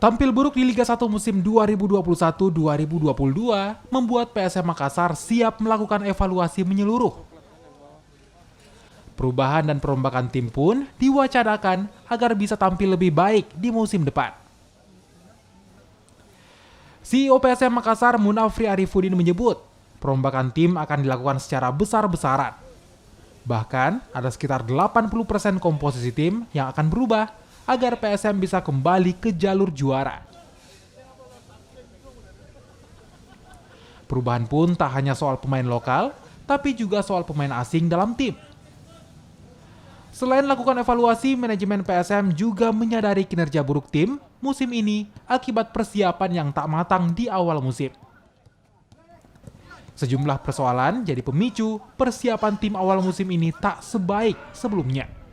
Tampil buruk di Liga 1 musim 2021-2022 membuat PSM Makassar siap melakukan evaluasi menyeluruh. Perubahan dan perombakan tim pun diwacanakan agar bisa tampil lebih baik di musim depan. CEO PSM Makassar Munafri Arifudin menyebut, perombakan tim akan dilakukan secara besar-besaran. Bahkan ada sekitar 80% komposisi tim yang akan berubah agar PSM bisa kembali ke jalur juara. Perubahan pun tak hanya soal pemain lokal, tapi juga soal pemain asing dalam tim. Selain lakukan evaluasi, manajemen PSM juga menyadari kinerja buruk tim musim ini akibat persiapan yang tak matang di awal musim. Sejumlah persoalan jadi pemicu persiapan tim awal musim ini tak sebaik sebelumnya.